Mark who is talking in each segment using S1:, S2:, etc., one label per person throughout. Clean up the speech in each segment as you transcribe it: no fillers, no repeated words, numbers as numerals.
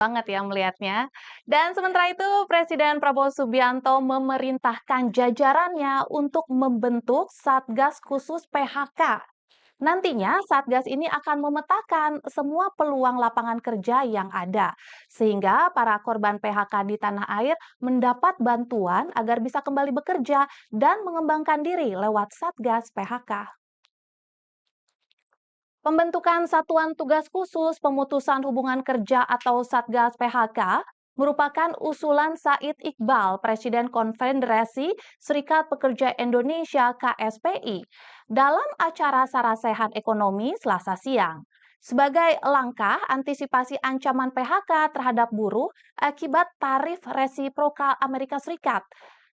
S1: Banget ya melihatnya. Dan sementara itu, Presiden Prabowo Subianto memerintahkan jajarannya untuk membentuk Satgas Khusus PHK. Nantinya, Satgas ini akan memetakan semua peluang lapangan kerja yang ada, sehingga para korban PHK di tanah air mendapat bantuan agar bisa kembali bekerja dan mengembangkan diri lewat Satgas PHK. Pembentukan Satuan Tugas Khusus Pemutusan Hubungan Kerja atau Satgas PHK merupakan usulan Said Iqbal, Presiden Konfederasi Serikat Pekerja Indonesia (KSPI), dalam acara Sarasehan Ekonomi Selasa siang. Sebagai langkah antisipasi ancaman PHK terhadap buruh akibat tarif resiprokal Amerika Serikat.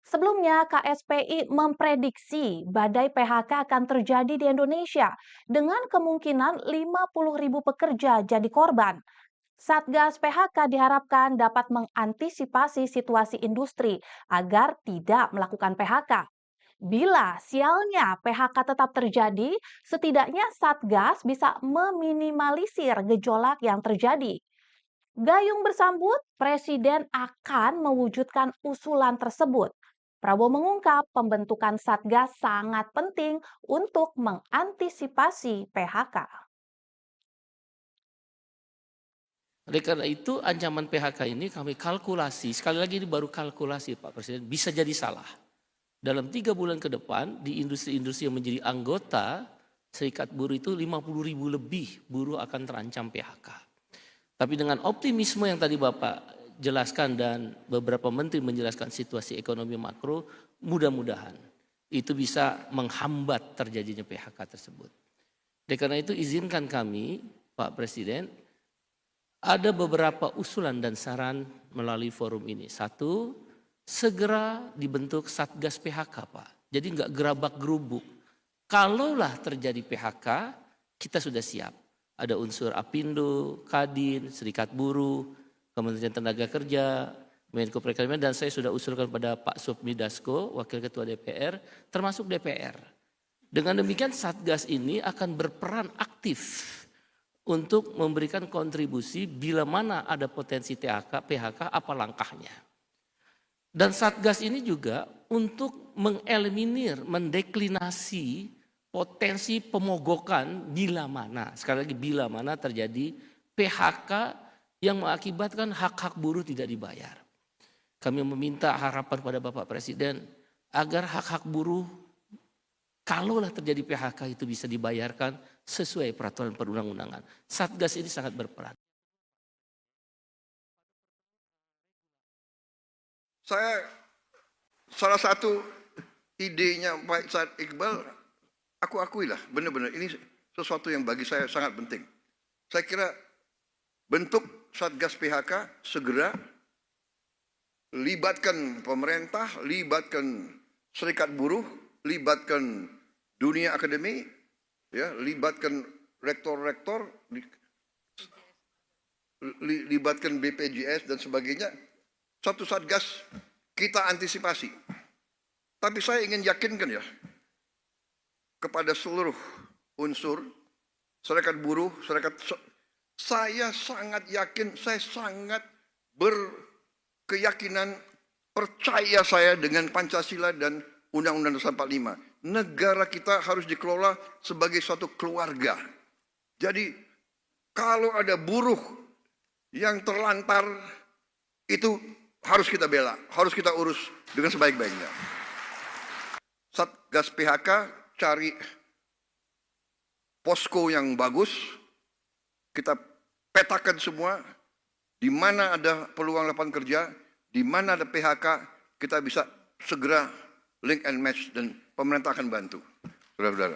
S1: Sebelumnya, KSPI memprediksi badai PHK akan terjadi di Indonesia dengan kemungkinan 50.000 pekerja jadi korban. Satgas PHK diharapkan dapat mengantisipasi situasi industri agar tidak melakukan PHK. Bila sialnya PHK tetap terjadi, setidaknya Satgas bisa meminimalisir gejolak yang terjadi. Gayung bersambut, Presiden akan mewujudkan usulan tersebut. Prabowo mengungkap pembentukan Satgas sangat penting untuk mengantisipasi PHK.
S2: Oleh karena itu ancaman PHK ini kami kalkulasi, sekali lagi ini baru kalkulasi Pak Presiden, bisa jadi salah. Dalam 3 bulan ke depan di industri-industri yang menjadi anggota Serikat Buruh itu 50.000 lebih buruh akan terancam PHK. Tapi dengan optimisme yang tadi Bapak jelaskan dan beberapa menteri menjelaskan situasi ekonomi makro, mudah-mudahan itu bisa menghambat terjadinya PHK tersebut. Oleh karena itu izinkan kami Pak Presiden, ada beberapa usulan dan saran melalui forum ini. Satu, segera dibentuk Satgas PHK Pak. Jadi enggak gerabak-gerubuk. Kalaulah terjadi PHK, kita sudah siap. Ada unsur Apindo, Kadin, Serikat Buruh, Kementerian Tenaga Kerja, Menko Perekonomian, dan saya sudah usulkan pada Pak Supmi Dasko, Wakil Ketua DPR, termasuk DPR. Dengan demikian Satgas ini akan berperan aktif untuk memberikan kontribusi bila mana ada potensi PHK, apa langkahnya. Dan Satgas ini juga untuk mengeliminir, mendeklinasi potensi pemogokan bila mana, sekali lagi bila mana terjadi PHK yang mengakibatkan hak-hak buruh tidak dibayar. Kami meminta harapan pada Bapak Presiden agar hak-hak buruh kalaulah terjadi PHK itu bisa dibayarkan sesuai peraturan perundang-undangan. Satgas ini sangat berperan.
S3: Saya salah satu idenya Pak Said Iqbal, aku akuilah benar-benar ini sesuatu yang bagi saya sangat penting. Saya kira bentuk Satgas PHK segera, libatkan pemerintah, libatkan serikat buruh, libatkan dunia akademi, ya, libatkan rektor-rektor, libatkan BPJS dan sebagainya. Satu Satgas kita antisipasi. Tapi saya ingin yakinkan ya kepada seluruh unsur serikat buruh, saya sangat yakin, saya sangat berkeyakinan, percaya saya dengan Pancasila dan Undang-Undang Dasar 45. Negara kita harus dikelola sebagai suatu keluarga. Jadi kalau ada buruh yang terlantar, itu harus kita bela, harus kita urus dengan sebaik-baiknya. Satgas PHK cari posko yang bagus, kita petakan semua, di mana ada peluang lapangan kerja, di mana ada PHK, kita bisa segera link and match dan pemerintah akan bantu. Saudara-saudara.